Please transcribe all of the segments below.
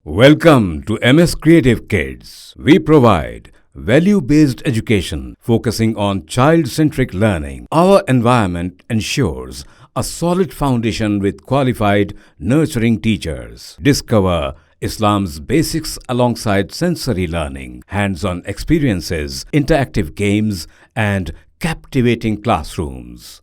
Welcome to MS Creative Kids. We provide value-based education focusing on child-centric learning. Our environment ensures a solid foundation with qualified, nurturing teachers. Discover Islam's basics alongside sensory learning, hands-on experiences, interactive games, and captivating classrooms.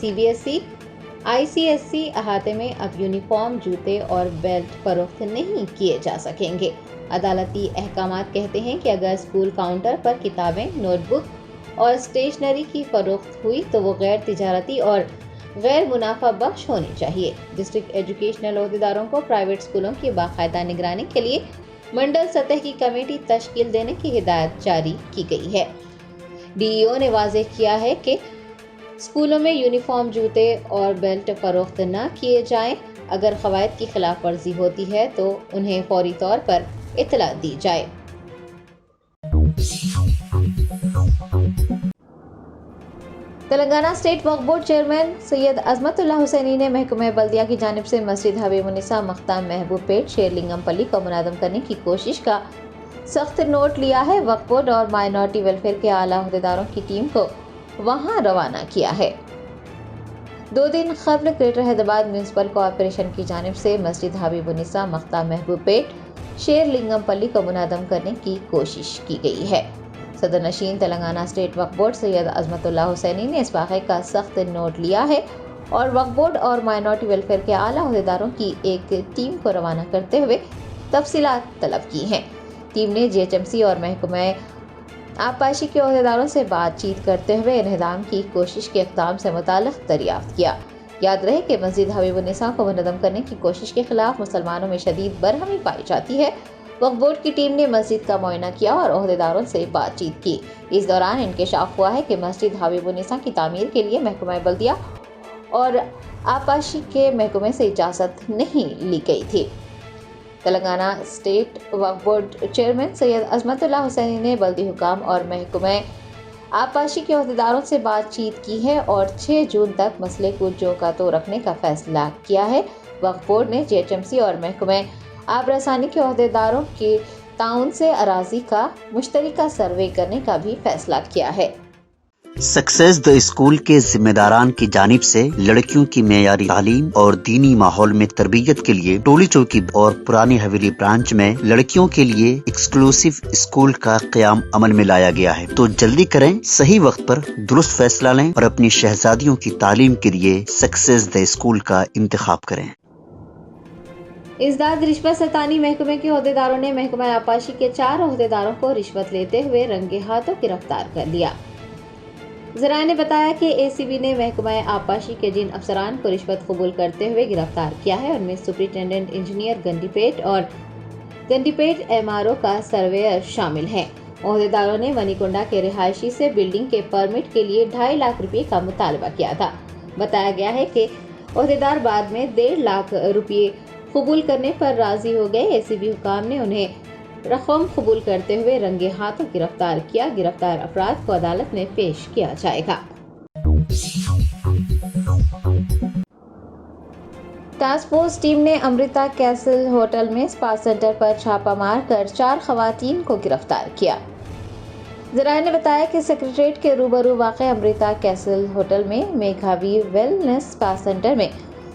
CBSE, ICSC احاطے میں اب uniform, جوتے اور belt فروخت نہیں کیے جا سکیں گے۔ عدالتی احکامات کہتے ہیں کہ اگر اسکول کاؤنٹر پر کتابیں، نوٹ بک اور اسٹیشنری کی فروخت ہوئی تو وہ غیر تجارتی اور غیر منافع بخش ہونی چاہیے۔ ڈسٹرکٹ ایجوکیشنل عہدیداروں کو پرائیویٹ اسکولوں کی باقاعدہ نگرانی کے لیے منڈل سطح کی کمیٹی تشکیل دینے کی ہدایت جاری کی گئی ہے۔ DEO نے واضح کیا ہے کہ اسکولوں میں یونیفارم، جوتے اور بیلٹ فروخت نہ کیے جائیں۔ اگر قواعد کی خلاف ورزی ہوتی ہے تو انہیں فوری طور پر اطلاع دی جائے۔ تلنگانہ اسٹیٹ وقف بورڈ چیئرمین سید عظمت اللہ حسینی نے محکمہ بلدیہ کی جانب سے مسجد حبیب النساء مقطع محبوب پیٹ شیر لنگم پلی کو منہدم کرنے کی کوشش کا سخت نوٹ لیا ہے۔ وقف بورڈ اور مائنورٹی ویلفیئر کے اعلیٰ عہدیداروں کی ٹیم کو وہاں روانہ کیا ہے۔ 2 دن قبل گریٹر حیدرآباد میونسپل کارپوریشن کی جانب سے مسجد حبیب النساء مقطع محبوب پیٹ شیر لنگم پلی کو منہدم کرنے کی کوشش کی گئی ہے۔ صدر نشین تلنگانہ اسٹیٹ وقف بورڈ سید عظمت اللہ حسینی نے اس واقعے کا سخت نوٹ لیا ہے اور وقف بورڈ اور مائنورٹی ویلفیئر کے اعلیٰ عہدیداروں کی ایک ٹیم کو روانہ کرتے ہوئے تفصیلات طلب کی ہیں۔ ٹیم نے GHMC اور محکمہ آبپاشی کے عہدیداروں سے بات چیت کرتے ہوئے انہدام کی کوشش کے اقدام سے متعلق دریافت کیا۔ یاد رہے کہ مسجد حبیب النساء کو منہدم کرنے کی کوشش کے خلاف مسلمانوں میں شدید برہمی پائی جاتی ہے۔ وقف بورڈ کی ٹیم نے مسجد کا معائنہ کیا اور عہدیداروں سے بات چیت کی۔ اس دوران انکشاف ہوا ہے کہ مسجد حبیب النساء کی تعمیر کے لیے محکمہ بلدیہ اور آبپاشی کے محکمے سے اجازت نہیں لی گئی تھی۔ تلنگانہ اسٹیٹ وقف بورڈ چیئرمین سید عظمت اللہ حسینی نے بلدی حکام اور محکمہ آبپاشی کے عہدیداروں سے بات چیت کی ہے اور 6 جون تک مسئلے کو جو کا تو رکھنے کا فیصلہ کیا ہے۔ وقف بورڈ نے GHMC اور محکمہ آب رسانی کے عہدیداروں کے تعاون سے اراضی کا مشترکہ سروے کرنے کا بھی فیصلہ کیا ہے۔ سکسیس دی اسکول کے ذمہ داران کی جانب سے لڑکیوں کی معیاری تعلیم اور دینی ماحول میں تربیت کے لیے ٹولی چوکی اور پرانی حویلی برانچ میں لڑکیوں کے لیے ایکسکلوسیو اسکول کا قیام عمل میں لایا گیا ہے۔ تو جلدی کریں، صحیح وقت پر درست فیصلہ لیں اور اپنی شہزادیوں کی تعلیم کے لیے سکسیس دی اسکول کا انتخاب کریں۔ ازداد رشوت ستانی محکمے کے عہدیداروں نے محکمہ آبپاشی کے 4 عہدیداروں کو رشوت لیتے ہوئے رنگے ہاتھوں گرفتار کر لیا۔ ذرائع نے بتایا کہ ACB نے محکمہ آبپاشی کے جن افسران کو رشوت قبول کرتے ہوئے گرفتار کیا ہے ان میں سپرنٹینڈنٹ انجینئر گنڈی پیٹ اور گنڈی پیٹ MRO کا سرویئر شامل ہیں۔ عہدیداروں نے منی کنڈا کے رہائشی سے بلڈنگ کے پرمٹ کے لیے 2.5 لاکھ روپے کا مطالبہ کیا تھا۔ بتایا گیا ہے کہ عہدیدار بعد میں 1.5 لاکھ روپے قبول کرنے پر راضی ہو گئے۔ ACB حکام نے انہیں رقم قبول کرتے ہوئے رنگے ہاتھوں گرفتار کیا۔ گرفتار افراد کو عدالت میں پیش کیا جائے گا۔ ٹاسک فورس ٹیم نے امرتا کیسل ہوٹل میں اسپا سینٹر پر چھاپہ مار کر 4 خواتین کو گرفتار کیا۔ ذرائع نے بتایا کہ سیکریٹریٹ کے روبرو واقع امرتا کیسل ہوٹل میں میگھاوی ویلنس اسپا سینٹر میں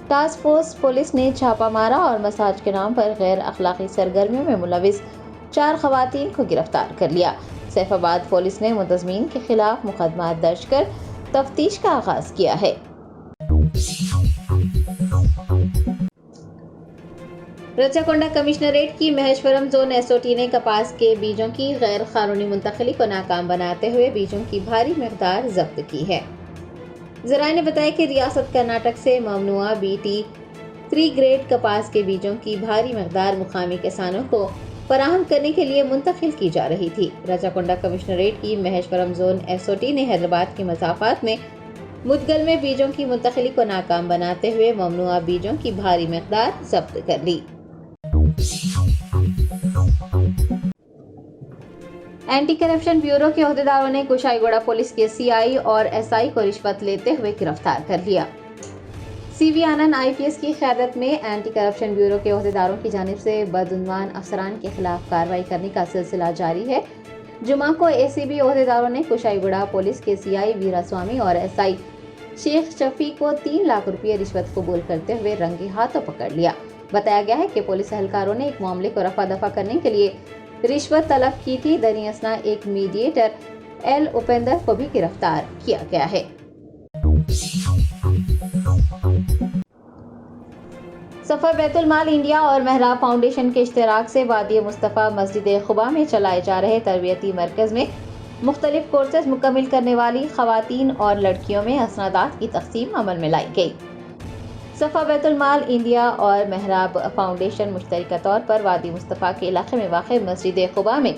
ٹاسک فورس پولیس نے چھاپہ مارا اور مساج کے نام پر غیر اخلاقی سرگرمیوں میں ملوث 4 خواتین کو گرفتار کر لیا۔ سیف آباد پولیس نے منتظمین کے خلاف مقدمات درج کر تفتیش کا آغاز کیا ہے۔ رچاکونڈا کمشنریٹ کی مہیشورم زون SOT نے کپاس کے بیجوں کی غیر قانونی منتقلی کو ناکام بناتے ہوئے بیجوں کی بھاری مقدار ضبط کی ہے۔ ذرائع نے بتایا کہ ریاست کرناٹک سے ممنوعہ BT 3 گریڈ کپاس کے بیجوں کی بھاری مقدار مقامی کسانوں کو فراہم کرنے کے لیے منتقل کی جا رہی تھی۔ رچاکونڈا کمشنریٹ کی مہیشورم زون SOT نے حیدرآباد کے مسافات میں مدگل میں بیجوں کی منتقلی کو ناکام بناتے ہوئے ممنوعہ بیجوں کی بھاری مقدار ضبط کر لی۔ اینٹی کرپشن بیورو کے عہدیداروں نے کشائی گوڑا پولیس کے CI اور SI کو رشوت لیتے ہوئے گرفتار کر لیا۔ CV آنند IPS کی قیادت میں اینٹی کرپشن بیورو کے عہدیداروں کی جانب سے بدعنوان افسران کے خلاف کارروائی کرنے کا سلسلہ جاری ہے۔ جمعہ کو ACB عہدیداروں نے کشائی گوڑا پولیس کے CI ویرا سوامی اور SI شیخ شفیع کو 3 لاکھ روپے رشوت قبول کرتے ہوئے رنگے ہاتھوں پکڑ لیا۔ بتایا گیا ہے کہ پولیس اہلکاروں نے ایک معاملے کو رفع دفع کرنے کے لیے رشوت طلب کی تھی۔ دریں اثنا ایک میڈیٹر L اپیندر کو بھی گرفتار کیا گیا ہے۔ صفا بیت المال انڈیا اور محراب فاؤنڈیشن کے اشتراک سے وادی مصطفیٰ مسجد قباء میں چلائے جا رہے تربیتی مرکز میں مختلف کورسز مکمل کرنے والی خواتین اور لڑکیوں میں اسنادات کی تقسیم عمل میں لائی گئی۔ صفا بیت المال انڈیا اور محراب فاؤنڈیشن مشترکہ طور پر وادی مصطفیٰ کے علاقے میں واقع مسجد قباء میں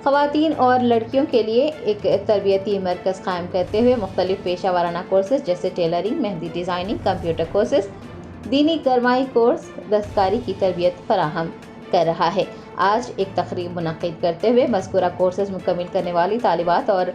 خواتین اور لڑکیوں کے لیے ایک تربیتی مرکز قائم کرتے ہوئے مختلف پیشہ ورانہ کورسز جیسے ٹیلرنگ، مہندی ڈیزائننگ، کمپیوٹر کورسز، دینی گرمائی کورس، دستکاری کی تربیت فراہم کر رہا ہے۔ آج ایک تقریب منعقد کرتے ہوئے مذکورہ کورسز مکمل کرنے والی طالبات اور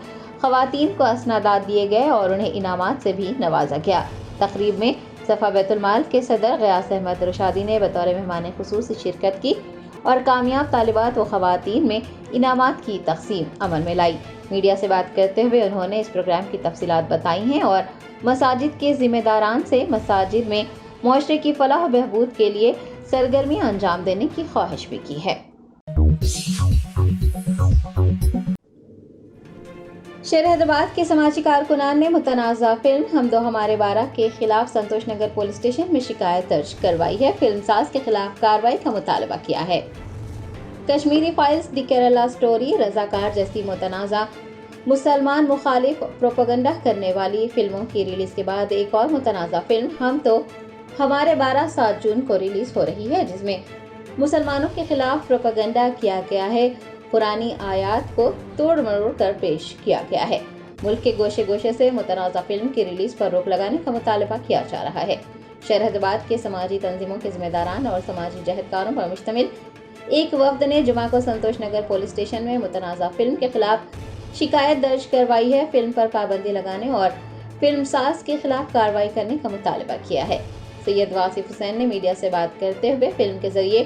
خواتین کو اسنادات دیے گئے اور انہیں انعامات سے بھی نوازا گیا۔ تقریب میں صفا بیت المال کے صدر غیاث احمد رشادی نے بطور مہمان خصوصی شرکت کی اور کامیاب طالبات و خواتین میں انعامات کی تقسیم عمل میں لائی۔ میڈیا سے بات کرتے ہوئے انہوں نے اس پروگرام کی تفصیلات بتائی ہیں اور مساجد کے ذمہ داران سے مساجد میں معاشرے کی فلاح و بہبود کے لیے سرگرمیاں انجام دینے کی خواہش بھی کی ہے۔ شہر حیدرآباد کے سماجی کارکنان نے متنازع فلم ہم دو ہمارے بارہ کے خلاف سنتوش نگر پولیس اسٹیشن میں شکایت درج کروائی ہے۔ فلم ساز کے خلاف کارروائی کا مطالبہ کیا ہے۔ کشمیری فائلز، دی کیرلا سٹوری، رضاکار جیسی متنازع مسلمان مخالف پروپیگنڈا کرنے والی فلموں کی ریلیز کے بعد ایک اور متنازع فلم ہم تو ہمارے 7 جون کو ریلیز ہو رہی ہے، جس میں مسلمانوں کے خلاف پروپیگنڈا کیا گیا ہے، قرآنی آیات کو توڑ مروڑ کر پیش کیا گیا ہے۔ ملک کے گوشے گوشے سے متنازع فلم کی ریلیز پر روک لگانے کا مطالبہ کیا جا رہا ہے۔ شہر حیدرآباد کے سماجی تنظیموں کے ذمہ داران اور سماجی جہدکاروں پر مشتمل ایک وفد نے جمعہ کو سنتوش نگر پولیس اسٹیشن میں متنازع فلم کے خلاف شکایت درج کروائی ہے۔ فلم پر پابندی لگانے اور فلم ساز کے خلاف کارروائی کرنے کا مطالبہ کیا ہے۔ سید واصف حسین نے میڈیا سے بات کرتے ہوئے فلم کے ذریعے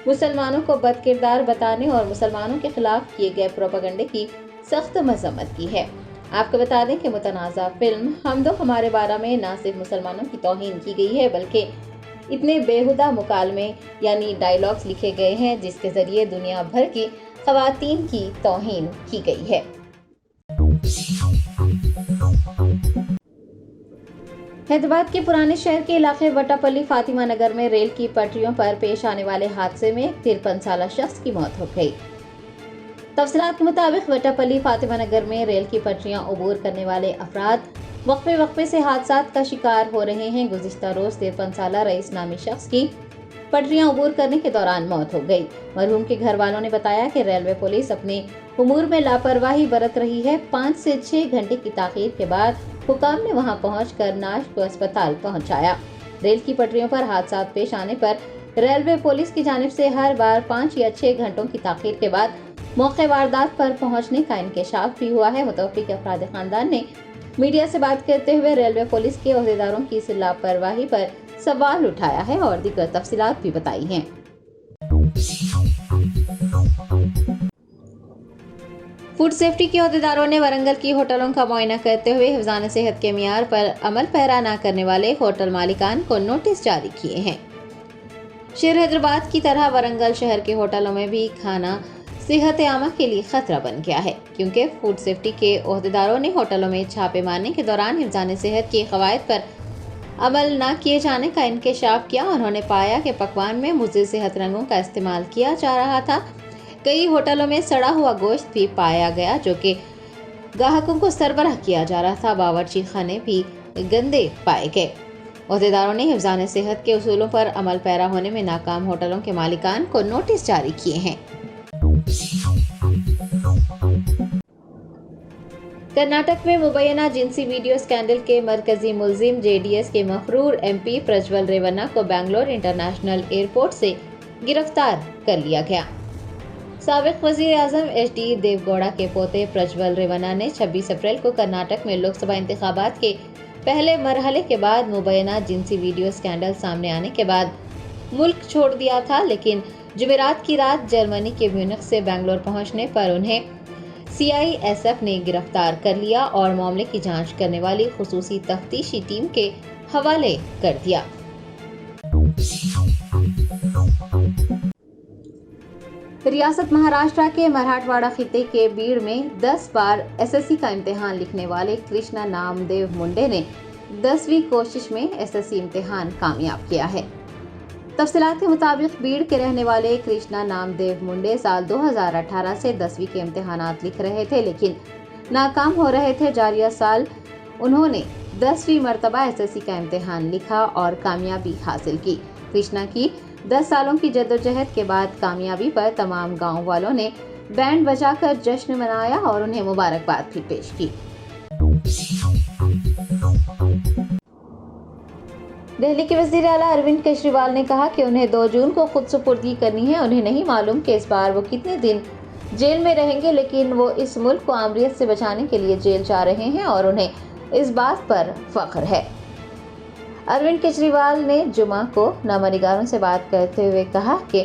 مسلمانوں کو بد کردار بتانے اور مسلمانوں کے خلاف کیے گئے پروپیگنڈے کی سخت مذمت کی ہے۔ آپ کو بتا دیں کہ متنازع فلم ہم دو ہمارے بارہ میں نہ صرف مسلمانوں کی توہین کی گئی ہے بلکہ اتنے بیہودہ مکالمے یعنی ڈائیلاگز لکھے گئے ہیں جس کے ذریعے دنیا بھر کی خواتین کی توہین کی گئی ہے۔ حیدرآباد کے پرانے شہر کے علاقے وٹاپلی فاطمہ نگر میں ریل کی پٹریوں پر پیش آنے والے حادثے میں 53 سالہ شخص کی موت ہو گئی۔ تفصیلات کے مطابق وٹاپلی فاطمہ نگر میں ریل کی پٹریاں عبور کرنے والے افراد وقفے سے حادثات کا شکار ہو رہے ہیں۔ گزشتہ روز 53 سالہ رئیس نامی شخص کی پٹریاں عبور کرنے کے دوران موت ہو گئی۔ مرحوم کے گھر والوں نے بتایا کہ ریلوے پولیس اپنے امور میں لاپرواہی برت رہی ہے۔ 5 سے 6 گھنٹے کی تاخیر کے بعد حکام نے وہاں پہنچ کر ناش کو اسپتال پہنچایا۔ ریل کی پٹریوں پر حادثات پیش آنے پر ریلوے پولیس کی جانب سے ہر بار 5 یا 6 گھنٹوں کی تاخیر کے بعد موقع واردات پر پہنچنے کا انکشاف بھی ہوا ہے۔ متوفی افراد خاندان نے میڈیا سے بات کرتے ہوئے ریلوے پولیس کے عہدیداروں کی اس لاپرواہی پر سوال اٹھایا ہے اور دیگر تفصیلات بھی بتائی ہیں۔ فوڈ سیفٹی کے عہدیداروں نے ورنگل کی ہوٹلوں کا معائنہ کرتے ہوئے حفظان صحت کے معیار پر عمل پیرا نہ کرنے والے ہوٹل مالکان کو نوٹس جاری کیے ہیں۔ شہر حیدرآباد کی طرح ورنگل شہر کے ہوٹلوں میں بھی کھانا صحت عامہ کے لیے خطرہ بن گیا ہے، کیونکہ فوڈ سیفٹی کے عہدیداروں نے ہوٹلوں میں چھاپے مارنے کے دوران حفظان صحت کے قواعد پر عمل نہ کیے جانے کا انکشاف کیا۔ انہوں نے پایا کہ پکوان میں مضر صحت رنگوں کا استعمال کیا جا رہا تھا۔ کئی ہوٹلوں میں سڑا ہوا گوشت بھی پایا گیا جو کہ گاہکوں کو سربراہ کیا جا رہا تھا۔ باورچی خانے بھی گندے پائے گئے۔ عہدیداروں نے حفظان صحت کے اصولوں پر عمل پیرا ہونے میں ناکام ہوٹلوں کے مالکان کو نوٹس جاری کیے ہیں۔ کرناٹک میں مبینہ جنسی ویڈیو اسکینڈل کے مرکزی ملزم جے ڈی ایس کے مفرور ایم پی پرجول ریونا کو بنگلور انٹرنیشنل ایئرپورٹ سے گرفتار کر لیا گیا۔ سابق وزیر اعظم ایچ ڈی دیو گوڑا کے پوتے پرجول ریونا نے 26 اپریل کو کرناٹک میں لوک سبھا انتخابات کے پہلے مرحلے کے بعد مبینہ جنسی ویڈیو اسکینڈل سامنے آنے کے بعد ملک چھوڑ دیا تھا، لیکن جمعرات کی رات جرمنی کے میونخ سے بنگلور پہنچنے پر انہیں سی آئی ایس ایف نے گرفتار کر لیا اور معاملے کی جانچ کرنے والی خصوصی تفتیشی ٹیم کے حوالے کر دیا۔ ریاست مہاراشٹر کے مراٹھواڑہ خطے کے بیڑ میں 10 بار ایس ایس سی کا امتحان لکھنے والے کرشنا نام دیو منڈے نے 10ویں کوشش میں ایس ایس سی امتحان کامیاب کیا ہے۔ تفصیلات کے مطابق بیڑ کے رہنے والے کرشنا نام دیو منڈے سال 2018 سے 10ویں کے امتحانات لکھ رہے تھے لیکن ناکام ہو رہے تھے۔ جاریہ سال انہوں نے 10ویں مرتبہ SSC کا امتحان لکھا اور کامیابی حاصل کی۔ کرشنا کی 10 سالوں کی جدوجہد کے بعد کامیابی پر تمام گاؤں والوں نے بینڈ بجا کر جشن منایا اور انہیں مبارکباد بھی پیش کی۔ دہلی کے وزیر اعلیٰ اروند کیجریوال نے کہا کہ انہیں 2 جون کو خود سپردگی کرنی ہے۔ انہیں نہیں معلوم کہ اس بار وہ کتنے دن جیل میں رہیں گے، لیکن وہ اس ملک کو آمریت سے بچانے کے لیے جیل جا رہے ہیں اور انہیں اس بات پر فخر ہے۔ اروند کیجریوال نے جمعہ کو نامہ نگاروں سے بات کرتے ہوئے کہا کہ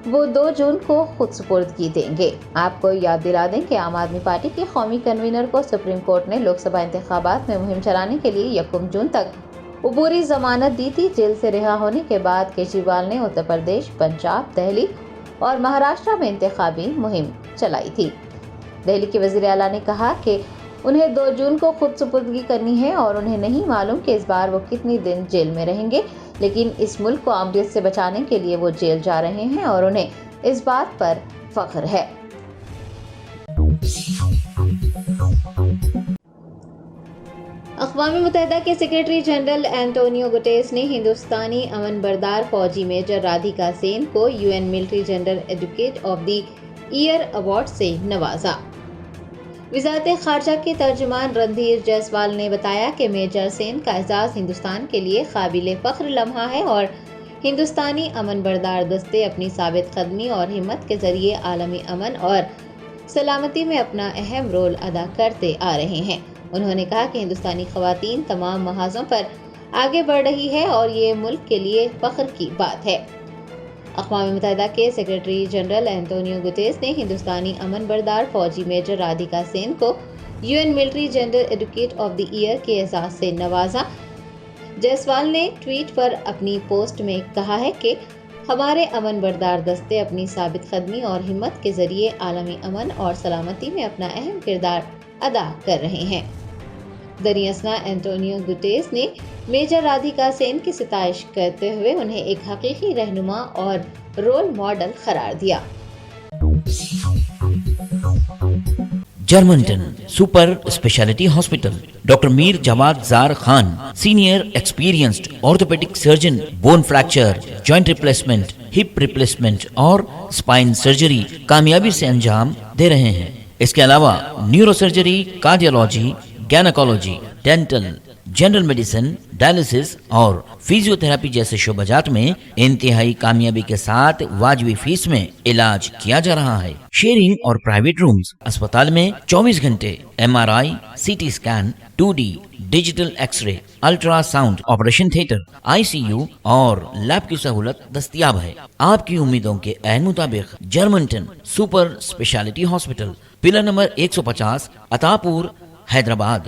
وہ 2 جون کو خود سپردگی دیں گے۔ آپ کو یاد دلا دیں کہ عام آدمی پارٹی کے قومی کنوینر کو سپریم کورٹ نے لوک سبھا انتخابات میں مہم چلانے کے لیے 1 جون تک عبوری ضمانت دی تھی۔ جیل سے رہا ہونے کے بعد کیجریوال نے اتر پردیش، پنجاب، دہلی اور مہاراشٹر میں انتخابی مہم چلائی تھی۔ دہلی کے وزیر اعلیٰ نے کہا کہ انہیں 2 جون کو خود سپردگی کرنی ہے اور انہیں نہیں معلوم کہ اس بار وہ کتنی دن جیل میں رہیں گے، لیکن اس ملک کو آمریت سے بچانے کے لیے وہ جیل جا رہے ہیں اور انہیں اس بات پر فخر ہے۔ اقوام متحدہ کے سیکریٹری جنرل اینٹونیو گٹیرس نے ہندوستانی امن بردار فوجی میجر رادھیکا سین کو UN military general advocate of the year award سے نوازا۔ وزارت خارجہ کے ترجمان رندھیر جیسوال نے بتایا کہ میجر سین کا اعزاز ہندوستان کے لیے قابل فخر لمحہ ہے اور ہندوستانی امن بردار دستے اپنی ثابت قدمی اور ہمت کے ذریعے عالمی امن اور سلامتی میں اپنا اہم رول ادا کرتے آ رہے ہیں۔ انہوں نے کہا کہ ہندوستانی خواتین تمام محاذوں پر آگے بڑھ رہی ہے اور یہ ملک کے لیے فخر کی بات ہے۔ اقوام متحدہ کے سیکریٹری جنرل اینٹونیو گٹیرس نے ہندوستانی امن بردار فوجی میجر رادھیکا سین کو UN military general advocate of the year کے اعزاز سے نوازا۔ جیسوال نے ٹویٹ پر اپنی پوسٹ میں کہا ہے کہ ہمارے امن بردار دستے اپنی ثابت قدمی اور ہمت کے ذریعے عالمی امن اور سلامتی میں اپنا اہم کردار ادا کر رہے ہیں۔ دریں اثنا اینٹونیو گٹیرس نے میجر رادھیکا سین کی ستائش کرتے ہوئے انہیں ایک حقیقی رہنما اور رول ماڈل قرار دیا۔ جرمنٹن super speciality hospital, doctor Mir Jawad Zar Khan, senior experienced orthopaedic surgeon, bone fracture, joint replacement, hip replacement اور اسپائن سرجری کامیابی سے انجام دے رہے ہیں۔ اس کے علاوہ neurosurgery, cardiology, gynaecology, dental, general medicine, dialysis اور فزیو تھراپی جیسے شعبات میں انتہائی کامیابی کے ساتھ واجبی فیس میں علاج کیا جا رہا ہے۔ شیئرنگ اور پرائیویٹ رومز، اسپتال میں 24 گھنٹے MRI، CT scan, 2D digital X ray, ultra sound, operation theatre, ICU اور لیب کی سہولت دستیاب ہے۔ آپ کی امیدوں کے عین مطابق جرمنٹن super speciality hospital, pillar number 150، عطا پور، حیدرآباد۔